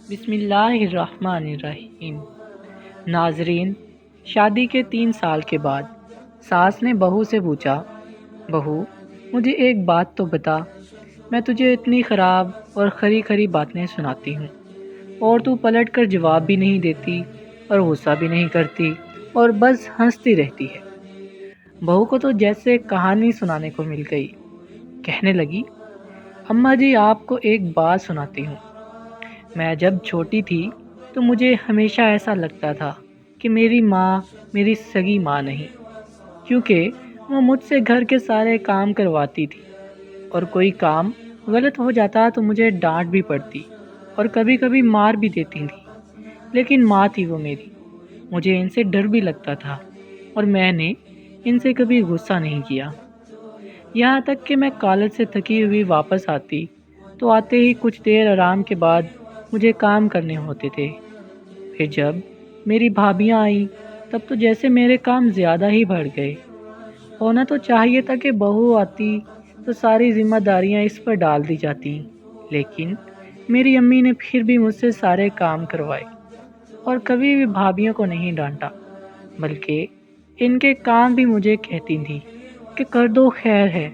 بسم اللہ الرحمن الرحیم۔ ناظرین، شادی کے 3 سال کے بعد ساس نے بہو سے پوچھا، بہو مجھے ایک بات تو بتا، میں تجھے اتنی خراب اور کھری کھری باتیں سناتی ہوں اور تو پلٹ کر جواب بھی نہیں دیتی اور غصہ بھی نہیں کرتی اور بس ہنستی رہتی ہے۔ بہو کو تو جیسے کہانی سنانے کو مل گئی، کہنے لگی، اماں جی آپ کو ایک بات سناتی ہوں۔ میں جب چھوٹی تھی تو مجھے ہمیشہ ایسا لگتا تھا کہ میری ماں میری سگی ماں نہیں، کیونکہ وہ مجھ سے گھر کے سارے کام کرواتی تھی اور کوئی کام غلط ہو جاتا تو مجھے ڈانٹ بھی پڑتی اور کبھی کبھی مار بھی دیتی تھی، لیکن ماں تھی وہ میری، مجھے ان سے ڈر بھی لگتا تھا اور میں نے ان سے کبھی غصہ نہیں کیا۔ یہاں تک کہ میں کالج سے تھکی ہوئی واپس آتی تو آتے ہی کچھ دیر آرام کے بعد مجھے کام کرنے ہوتے تھے۔ پھر جب میری بھابیاں آئیں تب تو جیسے میرے کام زیادہ ہی بڑھ گئے۔ ہونا تو چاہیے تھا کہ بہو آتی تو ساری ذمہ داریاں اس پر ڈال دی جاتی، لیکن میری امی نے پھر بھی مجھ سے سارے کام کروائے اور کبھی بھی بھابیوں کو نہیں ڈانٹا، بلکہ ان کے کام بھی مجھے کہتی تھی کہ کر دو خیر ہے۔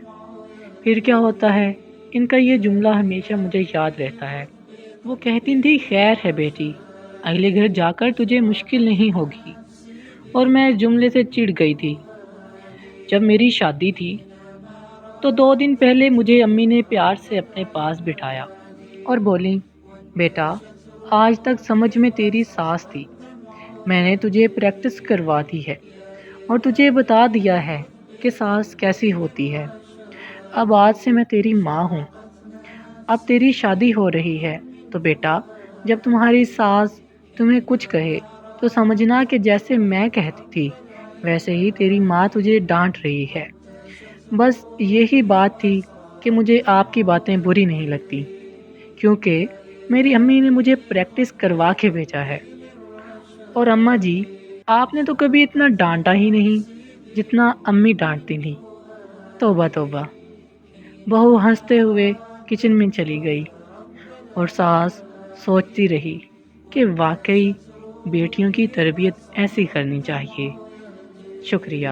پھر کیا ہوتا ہے، ان کا یہ جملہ ہمیشہ مجھے یاد رہتا ہے۔ وہ کہتی تھی، خیر ہے بیٹی، اگلے گھر جا کر تجھے مشکل نہیں ہوگی، اور میں اس جملے سے چڑ گئی تھی۔ جب میری شادی تھی تو 2 دن پہلے مجھے امی نے پیار سے اپنے پاس بٹھایا اور بولی، بیٹا آج تک سمجھ میں تیری ساس تھی، میں نے تجھے پریکٹس کروا دی ہے اور تجھے بتا دیا ہے کہ ساس کیسی ہوتی ہے۔ اب آج سے میں تیری ماں ہوں، اب تیری شادی ہو رہی ہے تو بیٹا جب تمہاری ساس تمہیں کچھ کہے تو سمجھنا کہ جیسے میں کہتی تھی ویسے ہی تیری ماں تجھے ڈانٹ رہی ہے۔ بس یہی بات تھی کہ مجھے آپ کی باتیں بری نہیں لگتی، کیونکہ میری امی نے مجھے پریکٹس کروا کے بھیجا ہے۔ اور اماں جی آپ نے تو کبھی اتنا ڈانٹا ہی نہیں جتنا امی ڈانٹتی تھیں۔ توبہ توبہ۔ بہو ہنستے ہوئے کچن میں چلی گئی اور ساس سوچتی رہی کہ واقعی بیٹیوں کی تربیت ایسی کرنی چاہیے۔ شکریہ۔